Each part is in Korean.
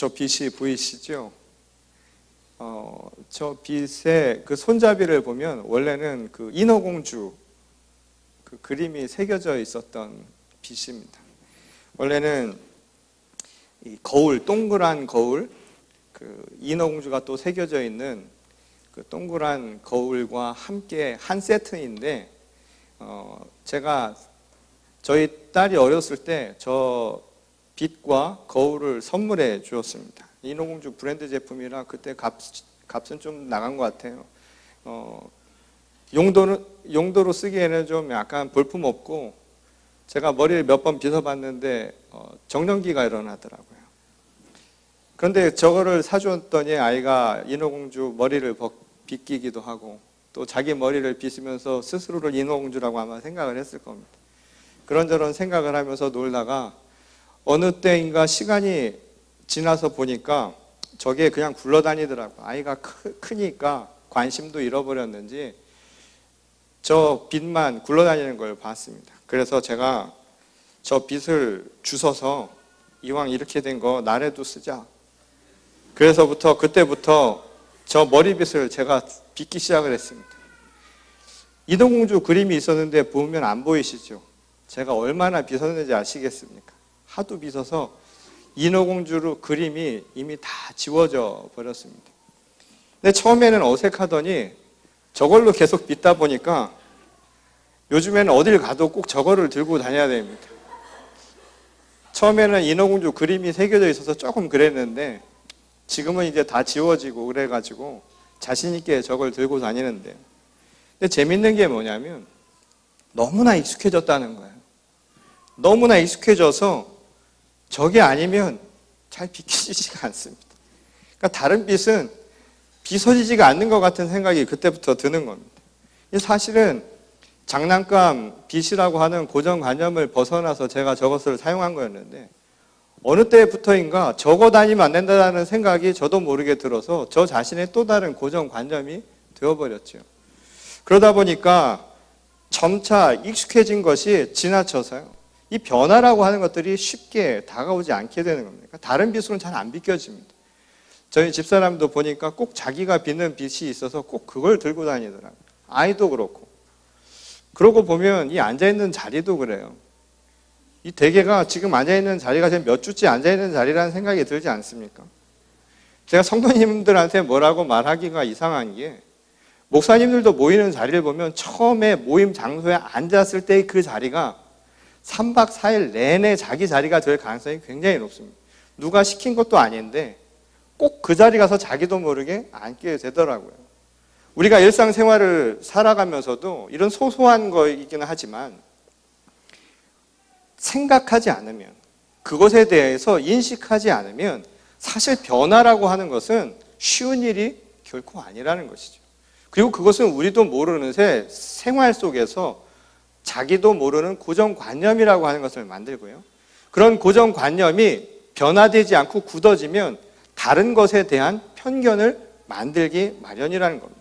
저 빛이 보이시죠? 저 빛의 그 손잡이를 보면 원래는 그 인어공주 그 그림이 새겨져 있었던 빛입니다. 원래는 이 거울, 동그란 거울, 그 인어공주가 또 새겨져 있는 그 동그란 거울과 함께 한 세트인데, 제가 저희 딸이 어렸을 때 저 빛과 거울을 선물해 주었습니다. 인어공주 브랜드 제품이라 그때 값은 좀 나간 것 같아요. 용도로 쓰기에는 좀 약간 볼품없고, 제가 머리를 몇 번 빗어봤는데 정전기가 일어나더라고요. 그런데 저거를 사주었더니 아이가 인어공주 머리를 빗기기도 하고, 또 자기 머리를 빗으면서 스스로를 인어공주라고 아마 생각을 했을 겁니다. 그런저런 생각을 하면서 놀다가 어느 때인가 시간이 지나서 보니까 저게 그냥 굴러다니더라고요. 아이가 크니까 관심도 잃어버렸는지 저 빛만 굴러다니는 걸 봤습니다. 그래서 제가 저 빛을 주워서 이왕 이렇게 된 거 날에도 쓰자. 그때부터 저 머리빗을 제가 빗기 시작을 했습니다. 인어공주 그림이 있었는데 보면 안 보이시죠? 제가 얼마나 빗었는지 아시겠습니까? 하도 빗어서 인어공주로 그림이 이미 다 지워져 버렸습니다. 근데 처음에는 어색하더니 저걸로 계속 빗다 보니까 요즘에는 어딜 가도 꼭 저거를 들고 다녀야 됩니다. 처음에는 인어공주 그림이 새겨져 있어서 조금 그랬는데 지금은 이제 다 지워지고 그래가지고 자신 있게 저걸 들고 다니는데요. 근데 재밌는 게 뭐냐면 너무나 익숙해졌다는 거예요. 너무나 익숙해져서 저게 아니면 잘 비켜지지가 않습니다. 그러니까 다른 빛은 비춰지지가 않는 것 같은 생각이 그때부터 드는 겁니다. 사실은 장난감 빛이라고 하는 고정관념을 벗어나서 제가 저것을 사용한 거였는데 어느 때부터인가 적어 다니면 안 된다는 생각이 저도 모르게 들어서 저 자신의 또 다른 고정관념이 되어버렸죠. 그러다 보니까 점차 익숙해진 것이 지나쳐서요. 이 변화라고 하는 것들이 쉽게 다가오지 않게 되는 겁니다. 다른 빛으로는 잘 안 비껴집니다. 저희 집사람도 보니까 꼭 자기가 비는 빛이 있어서 꼭 그걸 들고 다니더라고요. 아이도 그렇고. 그러고 보면 이 앉아있는 자리도 그래요. 이 대개가 지금 앉아있는 자리가 지금 몇 주째 앉아있는 자리라는 생각이 들지 않습니까? 제가 성도님들한테 뭐라고 말하기가 이상한 게 목사님들도 모이는 자리를 보면 처음에 모임 장소에 앉았을 때 그 자리가 3박 4일 내내 자기 자리가 될 가능성이 굉장히 높습니다. 누가 시킨 것도 아닌데 꼭 그 자리 가서 자기도 모르게 앉게 되더라고요. 우리가 일상생활을 살아가면서도 이런 소소한 거이기는 하지만 생각하지 않으면, 그것에 대해서 인식하지 않으면 사실 변화라고 하는 것은 쉬운 일이 결코 아니라는 것이죠. 그리고 그것은 우리도 모르는 새 생활 속에서 자기도 모르는 고정관념이라고 하는 것을 만들고요. 그런 고정관념이 변화되지 않고 굳어지면 다른 것에 대한 편견을 만들기 마련이라는 겁니다.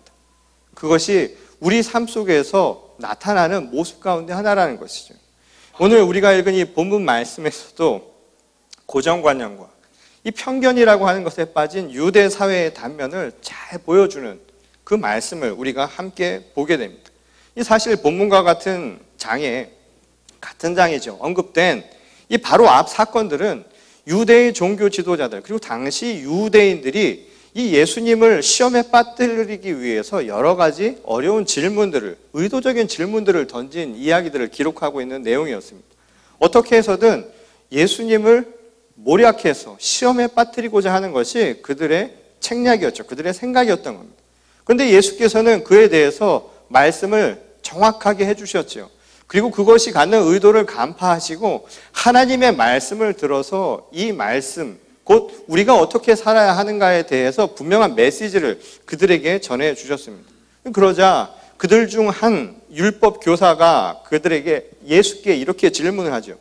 그것이 우리 삶 속에서 나타나는 모습 가운데 하나라는 것이죠. 오늘 우리가 읽은 이 본문 말씀에서도 고정관념과 이 편견이라고 하는 것에 빠진 유대 사회의 단면을 잘 보여주는 그 말씀을 우리가 함께 보게 됩니다. 이 사실 본문과 같은 장이죠. 언급된 이 바로 앞 사건들은 유대의 종교 지도자들 그리고 당시 유대인들이 이 예수님을 시험에 빠뜨리기 위해서 여러 가지 어려운 질문들을, 의도적인 질문들을 던진 이야기들을 기록하고 있는 내용이었습니다. 어떻게 해서든 예수님을 모략해서 시험에 빠뜨리고자 하는 것이 그들의 책략이었죠. 그들의 생각이었던 겁니다. 그런데 예수께서는 그에 대해서 말씀을 정확하게 해주셨죠. 그리고 그것이 갖는 의도를 간파하시고 하나님의 말씀을 들어서 이 말씀, 곧 우리가 어떻게 살아야 하는가에 대해서 분명한 메시지를 그들에게 전해주셨습니다. 그러자 그들 중 한 율법 교사가 그들에게 예수께 이렇게 질문을 하죠.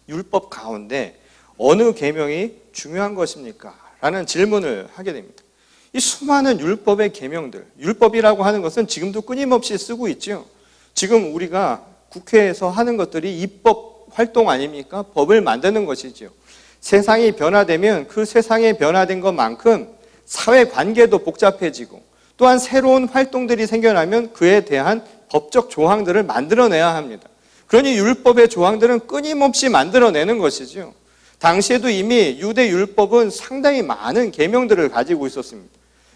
율법 가운데 어느 계명이 중요한 것입니까? 라는 질문을 하게 됩니다. 이 수많은 율법의 계명들, 율법이라고 하는 것은 지금도 끊임없이 쓰고 있죠. 지금 우리가 국회에서 하는 것들이 입법 활동 아닙니까? 법을 만드는 것이죠. 세상이 변화되면 그 세상에 변화된 것만큼 사회관계도 복잡해지고 또한 새로운 활동들이 생겨나면 그에 대한 법적 조항들을 만들어내야 합니다. 그러니 율법의 조항들은 끊임없이 만들어내는 것이죠. 당시에도 이미 유대 율법은 상당히 많은 계명들을 가지고 있었습니다.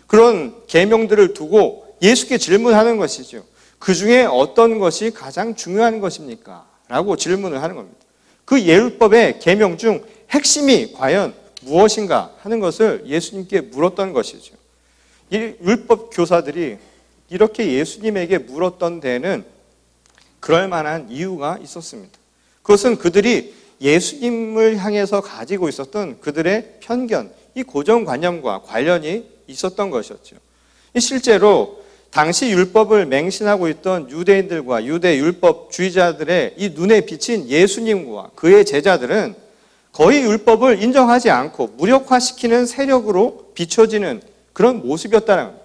그런 계명들을 두고 예수께 질문하는 것이죠. 그 중에 어떤 것이 가장 중요한 것입니까? 라고 질문을 하는 겁니다. 그 율법의 계명 중 핵심이 과연 무엇인가 하는 것을 예수님께 물었던 것이죠. 이 율법 교사들이 이렇게 예수님에게 물었던 데에는 그럴 만한 이유가 있었습니다. 그것은 그들이 예수님을 향해서 가지고 있었던 그들의 편견, 이 고정관념과 관련이 있었던 것이었죠. 실제로 당시 율법을 맹신하고 있던 유대인들과 유대 율법주의자들의 이 눈에 비친 예수님과 그의 제자들은 거의 율법을 인정하지 않고 무력화시키는 세력으로 비춰지는 그런 모습이었다는 겁니다.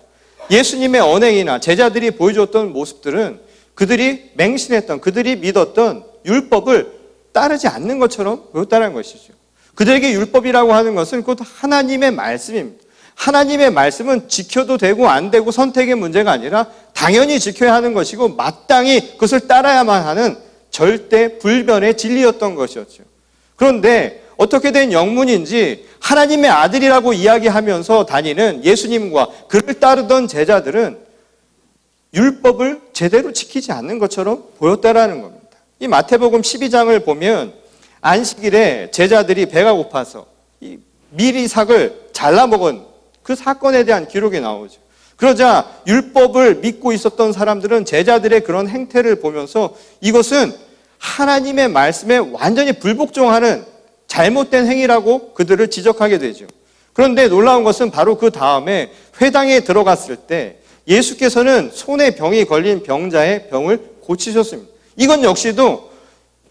예수님의 언행이나 제자들이 보여줬던 모습들은 그들이 맹신했던, 그들이 믿었던 율법을 따르지 않는 것처럼 보였다는 것이죠. 그들에게 율법이라고 하는 것은 곧 하나님의 말씀입니다. 하나님의 말씀은 지켜도 되고 안 되고 선택의 문제가 아니라 당연히 지켜야 하는 것이고 마땅히 그것을 따라야만 하는 절대 불변의 진리였던 것이었죠. 그런데 어떻게 된 영문인지 하나님의 아들이라고 이야기하면서 다니는 예수님과 그를 따르던 제자들은 율법을 제대로 지키지 않는 것처럼 보였다라는 겁니다. 이 마태복음 12장을 보면 안식일에 제자들이 배가 고파서 이 미리삭을 잘라 먹은 그 사건에 대한 기록이 나오죠. 그러자 율법을 믿고 있었던 사람들은 제자들의 그런 행태를 보면서 이것은 하나님의 말씀에 완전히 불복종하는 잘못된 행위라고 그들을 지적하게 되죠. 그런데 놀라운 것은 바로 그 다음에 회당에 들어갔을 때 예수께서는 손에 병이 걸린 병자의 병을 고치셨습니다. 이건 역시도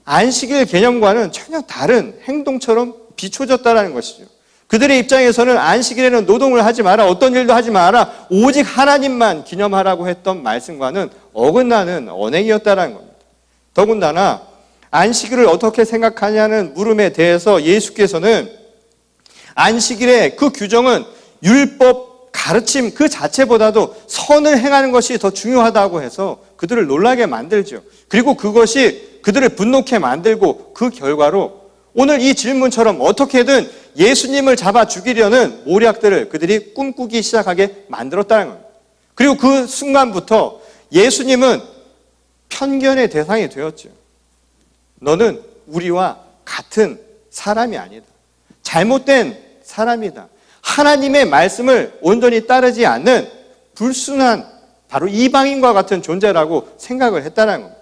안식일 개념과는 전혀 다른 행동처럼 비춰졌다는 것이죠. 그들의 입장에서는 안식일에는 노동을 하지 마라, 어떤 일도 하지 마라, 오직 하나님만 기념하라고 했던 말씀과는 어긋나는 언행이었다는 겁니다. 더군다나 안식일을 어떻게 생각하냐는 물음에 대해서 예수께서는 안식일의 그 규정은 율법 가르침 그 자체보다도 선을 행하는 것이 더 중요하다고 해서 그들을 놀라게 만들죠. 그리고 그것이 그들을 분노케 만들고 그 결과로 오늘 이 질문처럼 어떻게든 예수님을 잡아 죽이려는 모략들을 그들이 꿈꾸기 시작하게 만들었다는 겁니다. 그리고 그 순간부터 예수님은 편견의 대상이 되었죠. 너는 우리와 같은 사람이 아니다. 잘못된 사람이다. 하나님의 말씀을 온전히 따르지 않는 불순한 바로 이방인과 같은 존재라고 생각을 했다는 겁니다.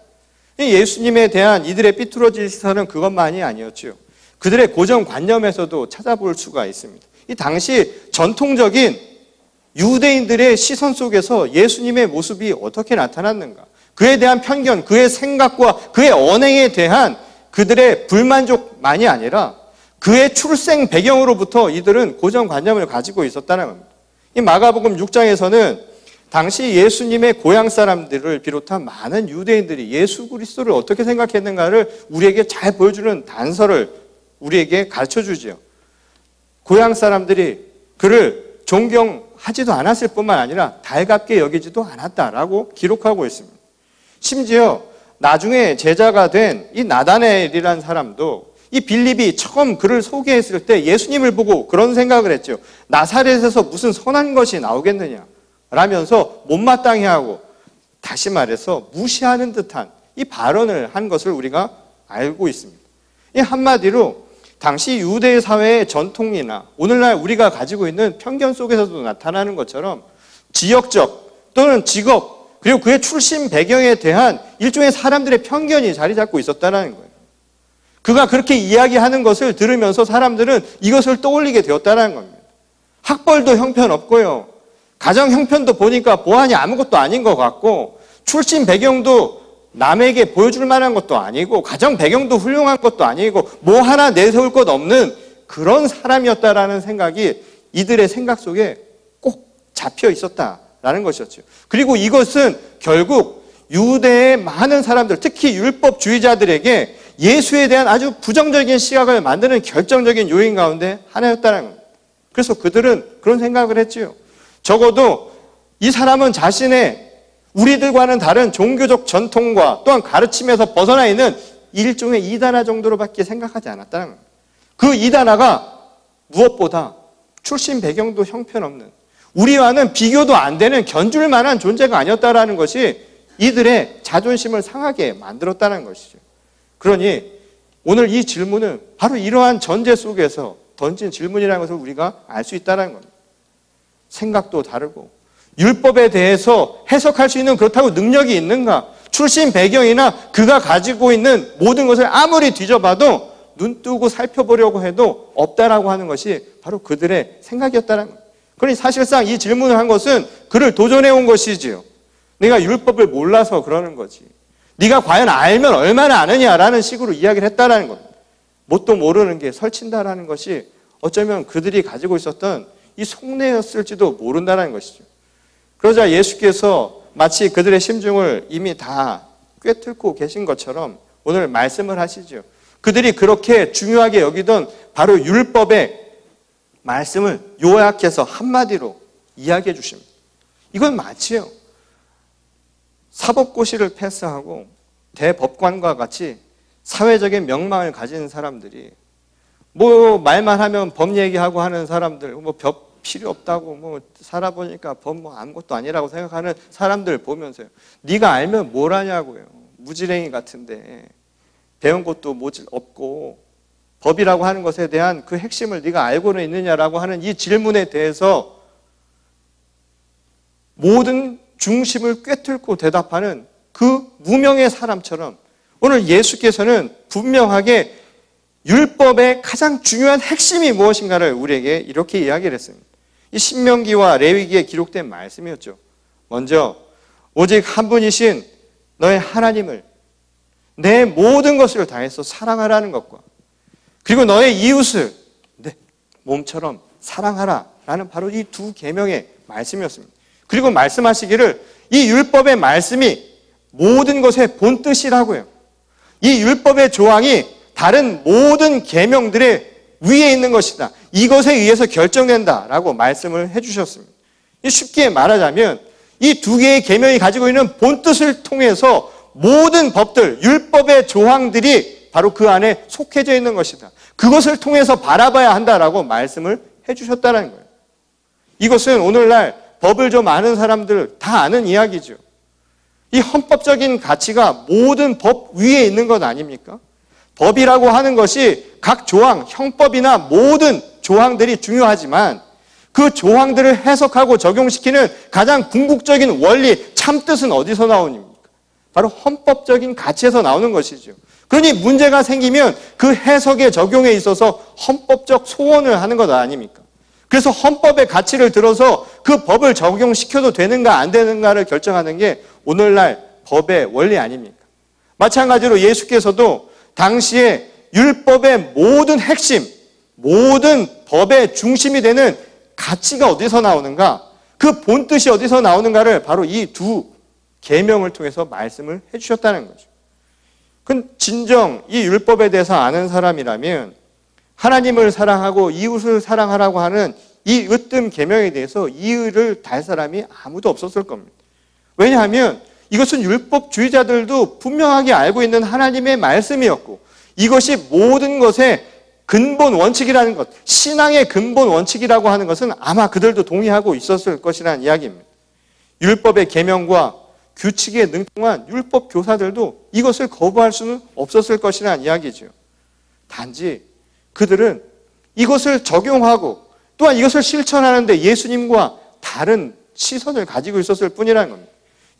예수님에 대한 이들의 삐뚤어질 시선은 그것만이 아니었죠. 그들의 고정관념에서도 찾아볼 수가 있습니다. 이 당시 전통적인 유대인들의 시선 속에서 예수님의 모습이 어떻게 나타났는가? 그에 대한 편견, 그의 생각과 그의 언행에 대한 그들의 불만족만이 아니라 그의 출생 배경으로부터 이들은 고정관념을 가지고 있었다는 겁니다. 이 마가복음 6장에서는 당시 예수님의 고향 사람들을 비롯한 많은 유대인들이 예수 그리스도를 어떻게 생각했는가를 우리에게 잘 보여주는 단서를 우리에게 가르쳐주죠. 고향 사람들이 그를 존경하지도 않았을 뿐만 아니라 달갑게 여기지도 않았다라고 기록하고 있습니다. 심지어 나중에 제자가 된 이 나다나엘이라는 사람도 이 빌립이 처음 그를 소개했을 때 예수님을 보고 그런 생각을 했죠. 나사렛에서 무슨 선한 것이 나오겠느냐 라면서 못마땅해 하고 다시 말해서 무시하는 듯한 이 발언을 한 것을 우리가 알고 있습니다. 이 한마디로 당시 유대 사회의 전통이나 오늘날 우리가 가지고 있는 편견 속에서도 나타나는 것처럼 지역적 또는 직업 그리고 그의 출신 배경에 대한 일종의 사람들의 편견이 자리 잡고 있었다는 거예요. 그가 그렇게 이야기하는 것을 들으면서 사람들은 이것을 떠올리게 되었다는 겁니다. 학벌도 형편없고요. 가정 형편도 보니까 보안이 아무것도 아닌 것 같고 출신 배경도 남에게 보여줄 만한 것도 아니고 가정 배경도 훌륭한 것도 아니고 뭐 하나 내세울 것 없는 그런 사람이었다라는 생각이 이들의 생각 속에 꼭 잡혀 있었다라는 것이었죠. 그리고 이것은 결국 유대의 많은 사람들, 특히 율법주의자들에게 예수에 대한 아주 부정적인 시각을 만드는 결정적인 요인 가운데 하나였다는 겁니다. 그래서 그들은 그런 생각을 했지요. 적어도 이 사람은 자신의 우리들과는 다른 종교적 전통과 또한 가르침에서 벗어나 있는 일종의 이단화 정도로밖에 생각하지 않았다는 겁니다. 그 이단화가 무엇보다 출신 배경도 형편없는, 우리와는 비교도 안 되는 견줄 만한 존재가 아니었다라는 것이 이들의 자존심을 상하게 만들었다는 것이죠. 그러니 오늘 이 질문은 바로 이러한 전제 속에서 던진 질문이라는 것을 우리가 알 수 있다는 겁니다. 생각도 다르고 율법에 대해서 해석할 수 있는 그렇다고 능력이 있는가? 출신 배경이나 그가 가지고 있는 모든 것을 아무리 뒤져봐도 눈 뜨고 살펴보려고 해도 없다라고 하는 것이 바로 그들의 생각이었다는 겁니다. 그러니 사실상 이 질문을 한 것은 그를 도전해 온 것이지요. 네가 율법을 몰라서 그러는 거지. 네가 과연 알면 얼마나 아느냐라는 식으로 이야기를 했다라는 겁니다. 뭣도 모르는 게 설친다라는 것이 어쩌면 그들이 가지고 있었던 이 속내였을지도 모른다는 것이죠. 그러자 예수께서 마치 그들의 심중을 이미 다 꿰뚫고 계신 것처럼 오늘 말씀을 하시죠. 그들이 그렇게 중요하게 여기던 바로 율법의 말씀을 요약해서 한마디로 이야기해 주십니다. 이건 마치요, 사법고시를 패스하고 대법관과 같이 사회적인 명망을 가진 사람들이 뭐 말만 하면 법 얘기하고 하는 사람들, 뭐 법 필요 없다고, 뭐 살아보니까 법 뭐 아무것도 아니라고 생각하는 사람들 보면서요, 네가 알면 뭘 하냐고요. 무지랭이 같은데 배운 것도 없고 법이라고 하는 것에 대한 그 핵심을 네가 알고는 있느냐라고 하는 이 질문에 대해서 모든 중심을 꿰뚫고 대답하는 그 무명의 사람처럼 오늘 예수께서는 분명하게 율법의 가장 중요한 핵심이 무엇인가를 우리에게 이렇게 이야기를 했습니다. 이 신명기와 레위기에 기록된 말씀이었죠. 먼저 오직 한 분이신 너의 하나님을 내 모든 것을 다해서 사랑하라는 것과, 그리고 너의 이웃을 내 몸처럼 사랑하라라는 바로 이 두 계명의 말씀이었습니다. 그리고 말씀하시기를 이 율법의 말씀이 모든 것의 본뜻이라고요. 이 율법의 조항이 다른 모든 계명들의 위에 있는 것이다. 이것에 의해서 결정된다라고 말씀을 해주셨습니다. 쉽게 말하자면 이 두 개의 계명이 가지고 있는 본뜻을 통해서 모든 법들, 율법의 조항들이 바로 그 안에 속해져 있는 것이다. 그것을 통해서 바라봐야 한다라고 말씀을 해주셨다는 거예요. 이것은 오늘날 법을 좀 아는 사람들 다 아는 이야기죠. 이 헌법적인 가치가 모든 법 위에 있는 것 아닙니까? 법이라고 하는 것이 각 조항, 형법이나 모든 조항들이 중요하지만 그 조항들을 해석하고 적용시키는 가장 궁극적인 원리, 참뜻은 어디서 나오니까? 바로 헌법적인 가치에서 나오는 것이죠. 그러니 문제가 생기면 그 해석의 적용에 있어서 헌법적 소원을 하는 것 아닙니까? 그래서 헌법의 가치를 들어서 그 법을 적용시켜도 되는가 안 되는가를 결정하는 게 오늘날 법의 원리 아닙니까? 마찬가지로 예수께서도 당시에 율법의 모든 핵심, 모든 법의 중심이 되는 가치가 어디서 나오는가, 그 본뜻이 어디서 나오는가를 바로 이 두 계명을 통해서 말씀을 해주셨다는 거죠. 그 진정 이 율법에 대해서 아는 사람이라면 하나님을 사랑하고 이웃을 사랑하라고 하는 이 으뜸 계명에 대해서 이의를 달 사람이 아무도 없었을 겁니다. 왜냐하면 이것은 율법주의자들도 분명하게 알고 있는 하나님의 말씀이었고 이것이 모든 것의 근본 원칙이라는 것, 신앙의 근본 원칙이라고 하는 것은 아마 그들도 동의하고 있었을 것이라는 이야기입니다. 율법의 계명과 규칙에 능통한 율법 교사들도 이것을 거부할 수는 없었을 것이라는 이야기죠. 단지 그들은 이것을 적용하고 또한 이것을 실천하는데 예수님과 다른 시선을 가지고 있었을 뿐이라는 겁니다.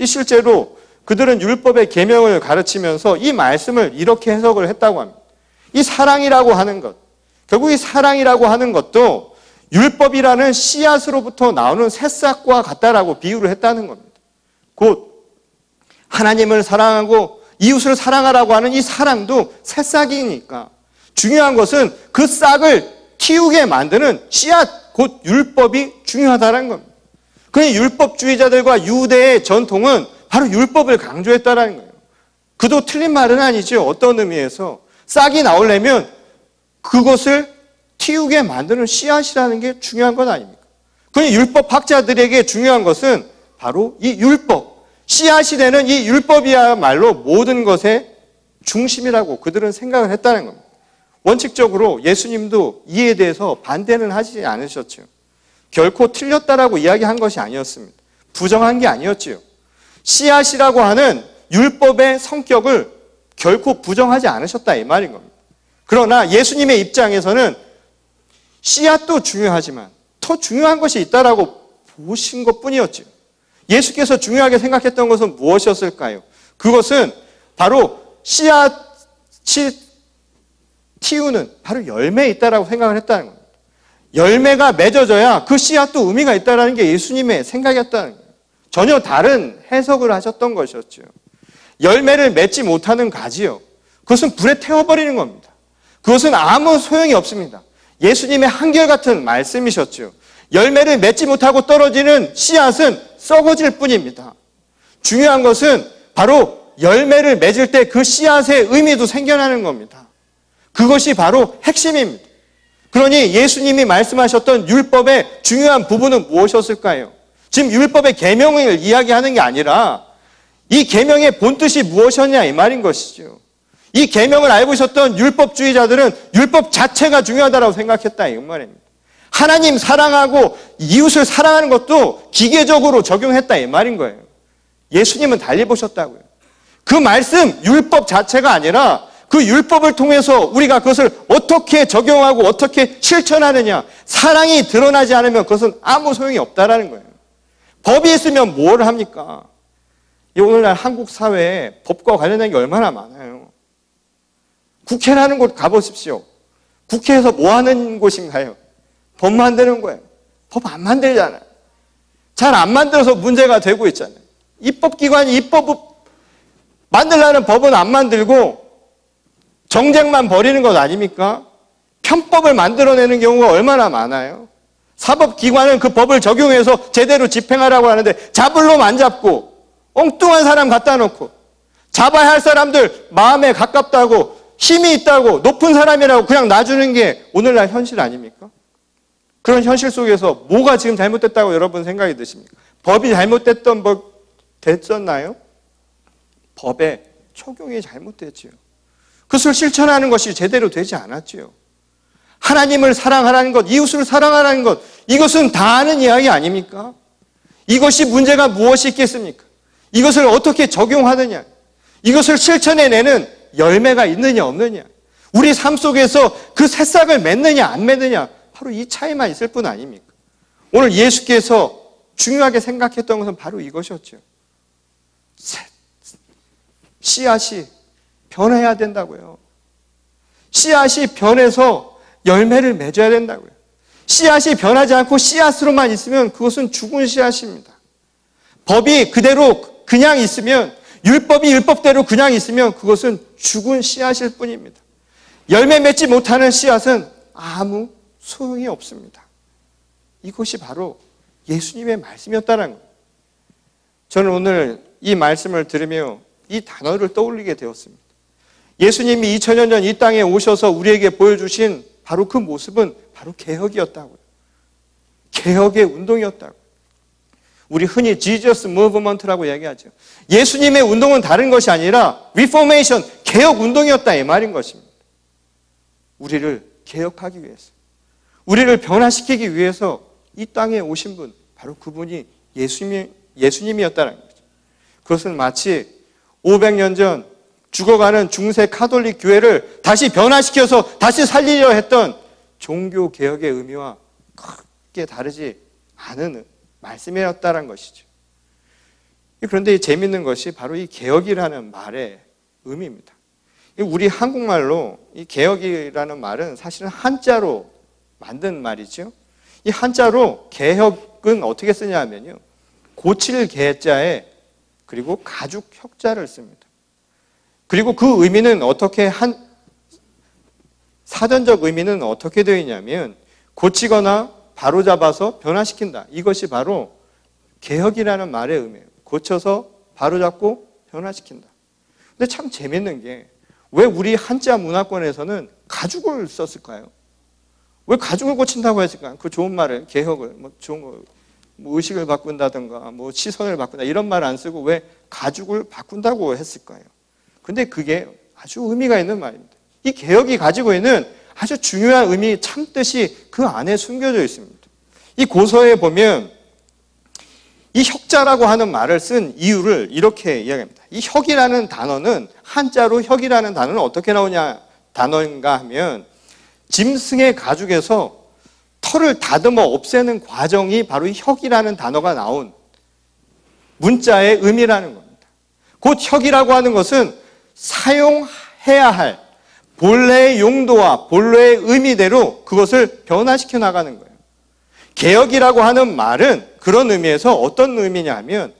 실제로 그들은 율법의 계명을 가르치면서 이 말씀을 이렇게 해석을 했다고 합니다. 이 사랑이라고 하는 것, 결국 이 사랑이라고 하는 것도 율법이라는 씨앗으로부터 나오는 새싹과 같다라고 비유를 했다는 겁니다. 곧 하나님을 사랑하고 이웃을 사랑하라고 하는 이 사랑도 새싹이니까 중요한 것은 그 싹을 키우게 만드는 씨앗, 곧 율법이 중요하다는 겁니다. 그러니 율법주의자들과 유대의 전통은 바로 율법을 강조했다는 거예요. 그도 틀린 말은 아니죠. 어떤 의미에서 싹이 나오려면 그것을 틔우게 만드는 씨앗이라는 게 중요한 것 아닙니까? 그러니 율법학자들에게 중요한 것은 바로 이 율법, 씨앗이 되는 이 율법이야말로 모든 것의 중심이라고 그들은 생각을 했다는 겁니다. 원칙적으로 예수님도 이에 대해서 반대는 하지 않으셨죠. 결코 틀렸다라고 이야기한 것이 아니었습니다. 부정한 게 아니었지요. 씨앗이라고 하는 율법의 성격을 결코 부정하지 않으셨다 이 말인 겁니다. 그러나 예수님의 입장에서는 씨앗도 중요하지만 더 중요한 것이 있다라고 보신 것뿐이었죠. 예수께서 중요하게 생각했던 것은 무엇이었을까요? 그것은 바로 씨앗이 틔우는 바로 열매에 있다라고 생각을 했다는 겁니다. 열매가 맺어져야 그 씨앗도 의미가 있다는 게 예수님의 생각이었다는 거예요. 전혀 다른 해석을 하셨던 것이었죠. 열매를 맺지 못하는 가지요. 그것은 불에 태워버리는 겁니다. 그것은 아무 소용이 없습니다. 예수님의 한결같은 말씀이셨죠. 열매를 맺지 못하고 떨어지는 씨앗은 썩어질 뿐입니다. 중요한 것은 바로 열매를 맺을 때 그 씨앗의 의미도 생겨나는 겁니다. 그것이 바로 핵심입니다. 그러니 예수님이 말씀하셨던 율법의 중요한 부분은 무엇이었을까요? 지금 율법의 계명을 이야기하는 게 아니라 이 계명의 본뜻이 무엇이었냐 이 말인 것이죠. 이 계명을 알고 있었던 율법주의자들은 율법 자체가 중요하다고 생각했다 이 말입니다. 하나님 사랑하고 이웃을 사랑하는 것도 기계적으로 적용했다 이 말인 거예요. 예수님은 달리 보셨다고요. 그 말씀 율법 자체가 아니라 그 율법을 통해서 우리가 그것을 어떻게 적용하고 어떻게 실천하느냐, 사랑이 드러나지 않으면 그것은 아무 소용이 없다라는 거예요. 법이 있으면 뭘 합니까? 오늘날 한국 사회에 법과 관련된 게 얼마나 많아요. 국회라는 곳 가보십시오. 국회에서 뭐 하는 곳인가요? 법 만드는 거예요. 법 안 만들잖아요. 잘 안 만들어서 문제가 되고 있잖아요. 입법기관이 입법을 만들라는 법은 안 만들고 정쟁만 벌이는 것 아닙니까? 편법을 만들어내는 경우가 얼마나 많아요. 사법기관은 그 법을 적용해서 제대로 집행하라고 하는데 잡을 놈 안 잡고 엉뚱한 사람 갖다 놓고 잡아야 할 사람들 마음에 가깝다고 힘이 있다고 높은 사람이라고 그냥 놔주는 게 오늘날 현실 아닙니까? 그런 현실 속에서 뭐가 지금 잘못됐다고 여러분 생각이 드십니까? 법이 잘못됐던 법 됐었나요? 법의 적용이 잘못됐지요. 그것을 실천하는 것이 제대로 되지 않았지요. 하나님을 사랑하라는 것, 이웃을 사랑하라는 것, 이것은 다 아는 이야기 아닙니까? 이것이 문제가 무엇이 있겠습니까? 이것을 어떻게 적용하느냐, 이것을 실천해내는 열매가 있느냐 없느냐, 우리 삶 속에서 그 새싹을 맺느냐 안 맺느냐, 바로 이 차이만 있을 뿐 아닙니까? 오늘 예수께서 중요하게 생각했던 것은 바로 이것이었죠. 씨앗이 변해야 된다고요. 씨앗이 변해서 열매를 맺어야 된다고요. 씨앗이 변하지 않고 씨앗으로만 있으면 그것은 죽은 씨앗입니다. 법이 그대로 그냥 있으면, 율법이 율법대로 그냥 있으면 그것은 죽은 씨앗일 뿐입니다. 열매 맺지 못하는 씨앗은 아무 소용이 없습니다. 이것이 바로 예수님의 말씀이었다는 거예요. 저는 오늘 이 말씀을 들으며 이 단어를 떠올리게 되었습니다. 예수님이 2000년 전 이 땅에 오셔서 우리에게 보여주신 바로 그 모습은 바로 개혁이었다고요. 개혁의 운동이었다고요. 우리 흔히 Jesus Movement라고 얘기하죠. 예수님의 운동은 다른 것이 아니라 Reformation, 개혁 운동이었다 이 말인 것입니다. 우리를 개혁하기 위해서, 우리를 변화시키기 위해서 이 땅에 오신 분, 바로 그분이 예수님이었다는 거죠. 그것은 마치 500년 전 죽어가는 중세 카톨릭 교회를 다시 변화시켜서 다시 살리려 했던 종교개혁의 의미와 크게 다르지 않은 말씀이었다는 것이죠. 그런데 재미있는 것이 바로 이 개혁이라는 말의 의미입니다. 우리 한국말로 이 개혁이라는 말은 사실은 한자로 만든 말이죠. 이 한자로 개혁은 어떻게 쓰냐 하면요, 고칠 개자에 그리고 가죽 혁자를 씁니다. 그리고 그 의미는 어떻게 사전적 의미는 어떻게 되어 있냐면 고치거나 바로잡아서 변화시킨다. 이것이 바로 개혁이라는 말의 의미예요. 고쳐서 바로잡고 변화시킨다. 근데 참 재밌는 게 왜 우리 한자 문화권에서는 가죽을 썼을까요? 왜 가죽을 고친다고 했을까요? 그 좋은 말을, 개혁을, 좋은 거, 의식을 바꾼다든가, 시선을 바꾼다, 이런 말 안 쓰고 왜 가죽을 바꾼다고 했을까요? 근데 그게 아주 의미가 있는 말입니다. 이 개혁이 가지고 있는 아주 중요한 의미, 참뜻이 그 안에 숨겨져 있습니다. 이 고서에 보면 이 혁자라고 하는 말을 쓴 이유를 이렇게 이야기합니다. 이 혁이라는 단어는, 한자로 혁이라는 단어는 어떻게 나오냐 단어인가 하면, 짐승의 가죽에서 털을 다듬어 없애는 과정이 바로 이 혁이라는 단어가 나온 문자의 의미라는 겁니다. 곧 혁이라고 하는 것은 사용해야 할 본래의 용도와 본래의 의미대로 그것을 변화시켜 나가는 거예요. 개혁이라고 하는 말은 그런 의미에서 어떤 의미냐 하면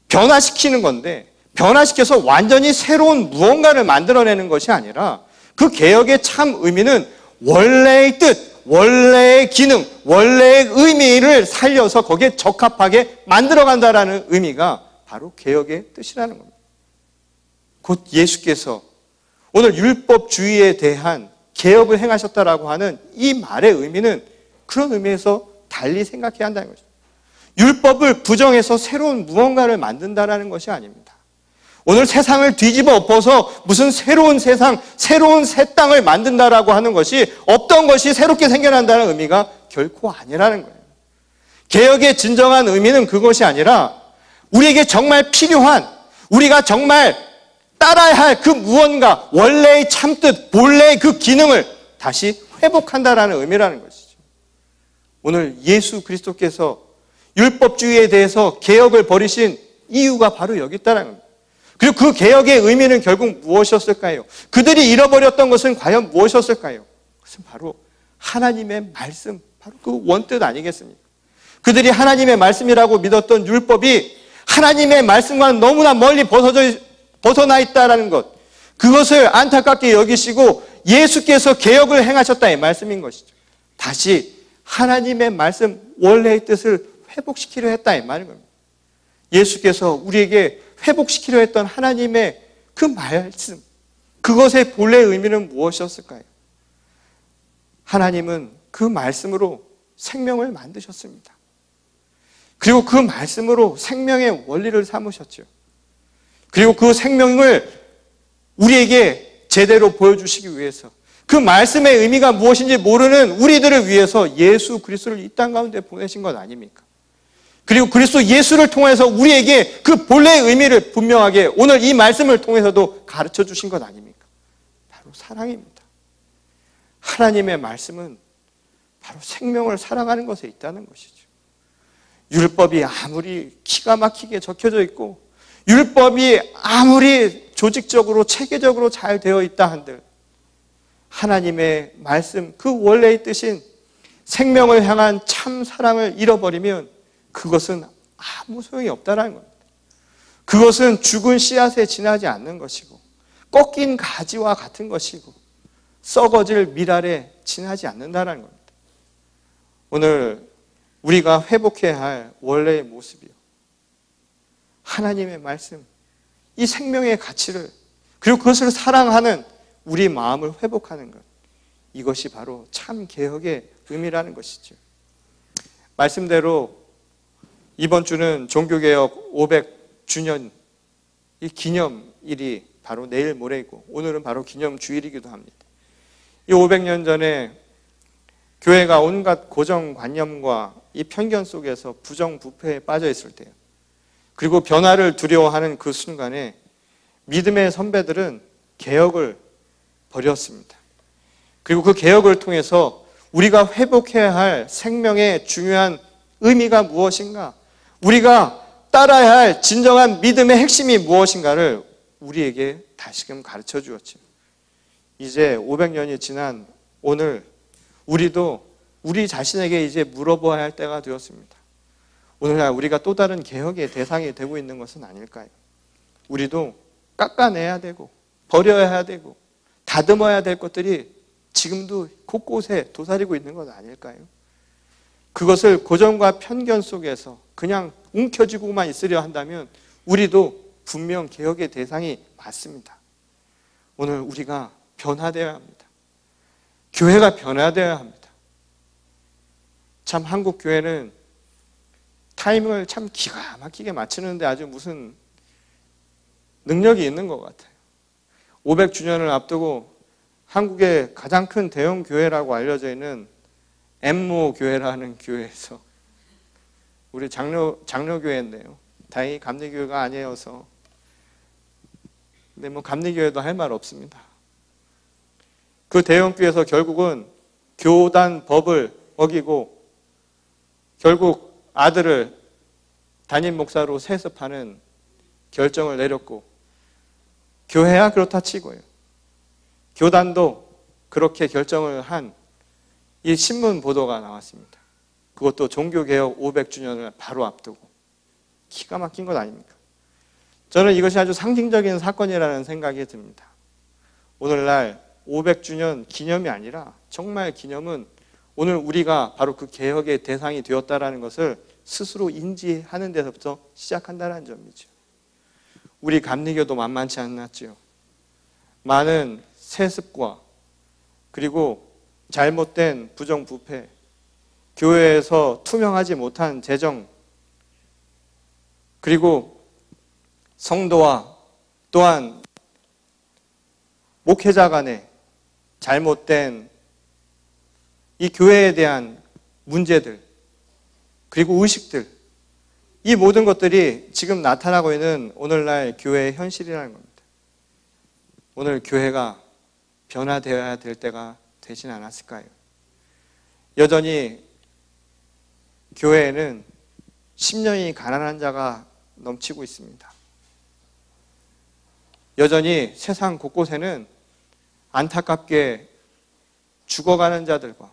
변화시키는 건데, 변화시켜서 완전히 새로운 무언가를 만들어내는 것이 아니라 그 개혁의 참 의미는 원래의 뜻, 원래의 기능, 원래의 의미를 살려서 거기에 적합하게 만들어간다라는 의미가 바로 개혁의 뜻이라는 겁니다. 곧 예수께서 오늘 율법주의에 대한 개혁을 행하셨다라고 하는 이 말의 의미는 그런 의미에서 달리 생각해야 한다는 거죠. 율법을 부정해서 새로운 무언가를 만든다라는 것이 아닙니다. 오늘 세상을 뒤집어 엎어서 무슨 새로운 세상, 새로운 새 땅을 만든다라고 하는 것이, 없던 것이 새롭게 생겨난다는 의미가 결코 아니라는 거예요. 개혁의 진정한 의미는 그것이 아니라 우리에게 정말 필요한, 우리가 정말 따라야 할 그 무언가, 원래의 참뜻, 본래의 그 기능을 다시 회복한다라는 의미라는 것이죠. 오늘 예수 그리스도께서 율법주의에 대해서 개혁을 벌이신 이유가 바로 여기 있다는 겁니다. 그리고 그 개혁의 의미는 결국 무엇이었을까요? 그들이 잃어버렸던 것은 과연 무엇이었을까요? 그것은 바로 하나님의 말씀, 바로 그 원뜻 아니겠습니까? 그들이 하나님의 말씀이라고 믿었던 율법이 하나님의 말씀과는 너무나 멀리 벗어나 있다는 것, 그것을 안타깝게 여기시고 예수께서 개혁을 행하셨다, 이 말씀인 것이죠. 다시 하나님의 말씀, 원래의 뜻을 회복시키려 했다, 이 말인 겁니다. 예수께서 우리에게 회복시키려 했던 하나님의 그 말씀, 그것의 본래의 의미는 무엇이었을까요? 하나님은 그 말씀으로 생명을 만드셨습니다. 그리고 그 말씀으로 생명의 원리를 삼으셨죠. 그리고 그 생명을 우리에게 제대로 보여주시기 위해서, 그 말씀의 의미가 무엇인지 모르는 우리들을 위해서 예수 그리스도를 이 땅 가운데 보내신 것 아닙니까? 그리고 그리스도 예수를 통해서 우리에게 그 본래의 의미를 분명하게 오늘 이 말씀을 통해서도 가르쳐 주신 것 아닙니까? 바로 사랑입니다. 하나님의 말씀은 바로 생명을 살아가는 것에 있다는 것이죠. 율법이 아무리 기가 막히게 적혀져 있고, 율법이 아무리 조직적으로 체계적으로 잘 되어 있다 한들, 하나님의 말씀, 그 원래의 뜻인 생명을 향한 참 사랑을 잃어버리면 그것은 아무 소용이 없다는 겁니다. 그것은 죽은 씨앗에 지나지 않는 것이고, 꺾인 가지와 같은 것이고, 썩어질 밀알에 지나지 않는다는 겁니다. 오늘 우리가 회복해야 할 원래의 모습이요, 하나님의 말씀, 이 생명의 가치를, 그리고 그것을 사랑하는 우리 마음을 회복하는 것, 이것이 바로 참 개혁의 의미라는 것이죠. 말씀대로 이번 주는 종교개혁 500주년 이 기념일이 바로 내일 모레이고, 오늘은 바로 기념주일이기도 합니다. 이 500년 전에 교회가 온갖 고정관념과 이 편견 속에서 부정부패에 빠져 있을 때요, 그리고 변화를 두려워하는 그 순간에 믿음의 선배들은 개혁을 벌였습니다. 그리고 그 개혁을 통해서 우리가 회복해야 할 생명의 중요한 의미가 무엇인가, 우리가 따라야 할 진정한 믿음의 핵심이 무엇인가를 우리에게 다시금 가르쳐 주었죠. 이제 500년이 지난 오늘 우리도 우리 자신에게 이제 물어봐야 할 때가 되었습니다. 오늘날 우리가 또 다른 개혁의 대상이 되고 있는 것은 아닐까요? 우리도 깎아내야 되고 버려야 되고 다듬어야 될 것들이 지금도 곳곳에 도사리고 있는 것 아닐까요? 그것을 고정과 편견 속에서 그냥 움켜쥐고만 있으려 한다면 우리도 분명 개혁의 대상이 맞습니다. 오늘 우리가 변화되어야 합니다. 교회가 변화되어야 합니다. 참 한국 교회는 타이밍을 참 기가 막히게 맞추는데 아주 무슨 능력이 있는 것 같아요. 500주년을 앞두고 한국의 가장 큰 대형 교회라고 알려져 있는 엠모 교회라는 교회에서 우리 장로교회인데요. 다행히 감리교회가 아니어서. 근데 뭐 감리교회도 할 말 없습니다. 그 대형교회에서 결국은 교단 법을 어기고 결국 아들을 담임 목사로 세습하는 결정을 내렸고, 교회야 그렇다 치고요. 교단도 그렇게 결정을 한 이 신문 보도가 나왔습니다. 그것도 종교개혁 500주년을 바로 앞두고. 기가 막힌 것 아닙니까? 저는 이것이 아주 상징적인 사건이라는 생각이 듭니다. 오늘날 500주년 기념이 아니라 정말 기념은 오늘 우리가 바로 그 개혁의 대상이 되었다는 것을 스스로 인지하는 데서부터 시작한다는 점이죠. 우리 감리교도 만만치 않았죠. 많은 세습과 그리고 잘못된 부정부패, 교회에서 투명하지 못한 재정, 그리고 성도와 또한 목회자 간의 잘못된 이 교회에 대한 문제들, 그리고 의식들, 이 모든 것들이 지금 나타나고 있는 오늘날 교회의 현실이라는 겁니다. 오늘 교회가 변화되어야 될 때가 되진 않았을까요? 여전히 교회에는 10년이 가난한 자가 넘치고 있습니다. 여전히 세상 곳곳에는 안타깝게 죽어가는 자들과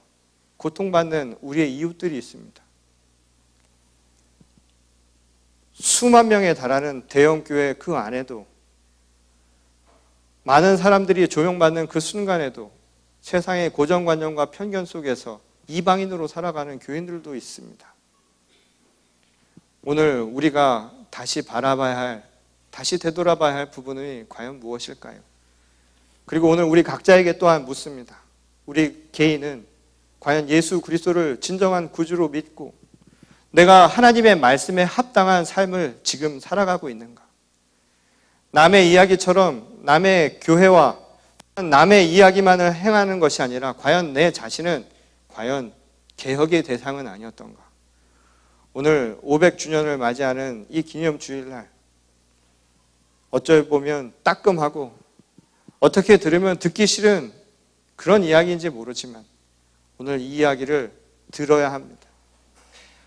고통받는 우리의 이웃들이 있습니다. 수만 명에 달하는 대형교회 그 안에도 많은 사람들이 조명받는 그 순간에도 세상의 고정관념과 편견 속에서 이방인으로 살아가는 교인들도 있습니다. 오늘 우리가 다시 바라봐야 할, 다시 되돌아봐야 할 부분이 과연 무엇일까요? 그리고 오늘 우리 각자에게 또한 묻습니다. 우리 개인은 과연 예수 그리스도를 진정한 구주로 믿고 내가 하나님의 말씀에 합당한 삶을 지금 살아가고 있는가? 남의 이야기처럼 남의 교회와 남의 이야기만을 행하는 것이 아니라 과연 내 자신은 과연 개혁의 대상은 아니었던가? 오늘 500주년을 맞이하는 이 기념주일날 어쩔 보면 따끔하고 어떻게 들으면 듣기 싫은 그런 이야기인지 모르지만 오늘 이 이야기를 들어야 합니다.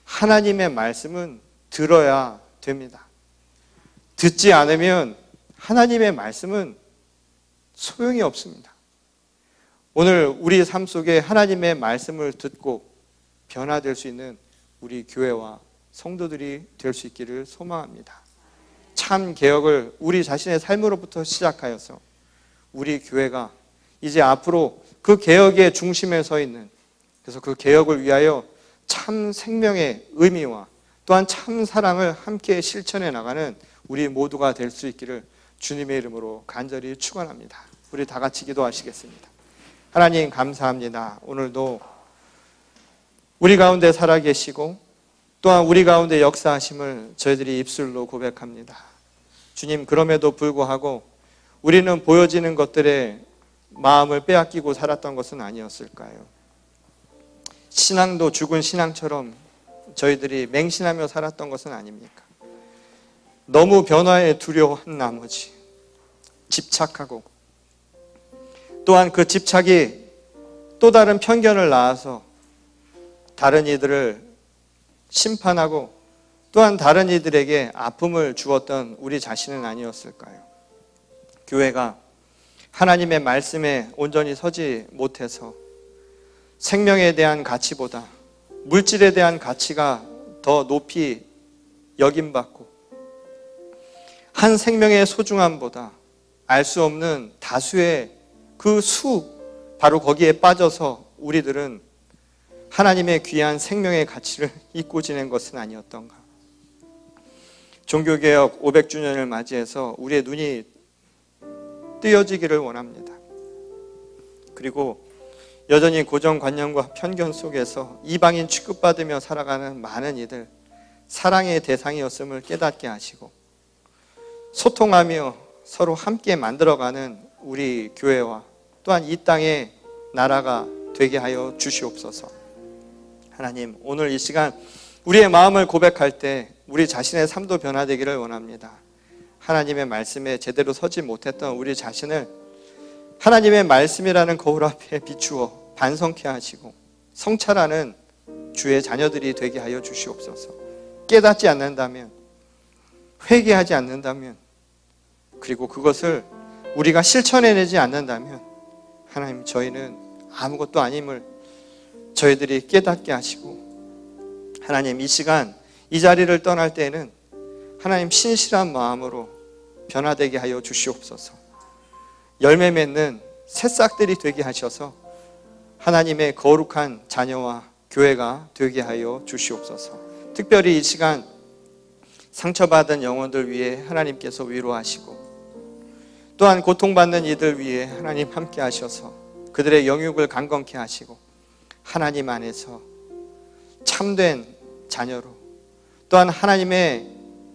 하나님의 말씀은 들어야 됩니다. 듣지 않으면 하나님의 말씀은 소용이 없습니다. 오늘 우리 삶 속에 하나님의 말씀을 듣고 변화될 수 있는 우리 교회와 성도들이 될 수 있기를 소망합니다. 참 개혁을 우리 자신의 삶으로부터 시작하여서 우리 교회가 이제 앞으로 그 개혁의 중심에 서 있는, 그래서 그 개혁을 위하여 참 생명의 의미와 또한 참 사랑을 함께 실천해 나가는 우리 모두가 될 수 있기를 주님의 이름으로 간절히 축원합니다. 우리 다 같이 기도하시겠습니다. 하나님 감사합니다. 오늘도 우리 가운데 살아계시고 또한 우리 가운데 역사하심을 저희들이 입술로 고백합니다. 주님, 그럼에도 불구하고 우리는 보여지는 것들에 마음을 빼앗기고 살았던 것은 아니었을까요? 신앙도 죽은 신앙처럼 저희들이 맹신하며 살았던 것은 아닙니까? 너무 변화에 두려워한 나머지 집착하고 또한 그 집착이 또 다른 편견을 낳아서 다른 이들을 심판하고 또한 다른 이들에게 아픔을 주었던 우리 자신은 아니었을까요? 교회가 하나님의 말씀에 온전히 서지 못해서 생명에 대한 가치보다 물질에 대한 가치가 더 높이 여김받고 한 생명의 소중함보다 알 수 없는 다수의 그 수, 바로 거기에 빠져서 우리들은 하나님의 귀한 생명의 가치를 잊고 지낸 것은 아니었던가? 종교개혁 500주년을 맞이해서 우리의 눈이 헛되어지기를 원합니다. 그리고 여전히 고정관념과 편견 속에서 이방인 취급받으며 살아가는 많은 이들, 사랑의 대상이었음을 깨닫게 하시고 소통하며 서로 함께 만들어가는 우리 교회와 또한 이 땅의 나라가 되게 하여 주시옵소서. 하나님, 오늘 이 시간 우리의 마음을 고백할 때 우리 자신의 삶도 변화되기를 원합니다. 하나님의 말씀에 제대로 서지 못했던 우리 자신을 하나님의 말씀이라는 거울 앞에 비추어 반성케 하시고 성찰하는 주의 자녀들이 되게 하여 주시옵소서. 깨닫지 않는다면, 회개하지 않는다면, 그리고 그것을 우리가 실천해내지 않는다면 하나님, 저희는 아무것도 아님을 저희들이 깨닫게 하시고, 하나님, 이 시간 이 자리를 떠날 때에는 하나님 신실한 마음으로 변화되게 하여 주시옵소서. 열매 맺는 새싹들이 되게 하셔서 하나님의 거룩한 자녀와 교회가 되게 하여 주시옵소서. 특별히 이 시간 상처받은 영혼들 위해 하나님께서 위로하시고, 또한 고통받는 이들 위해 하나님 함께 하셔서 그들의 영육을 강건케 하시고 하나님 안에서 참된 자녀로, 또한 하나님의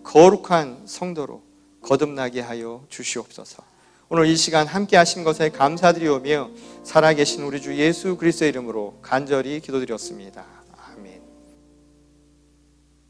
거룩한 성도로 거듭나게 하여 주시옵소서. 오늘 이 시간 함께 하신 것에 감사드리오며 살아계신 우리 주 예수 그리스도의 이름으로 간절히 기도드렸습니다.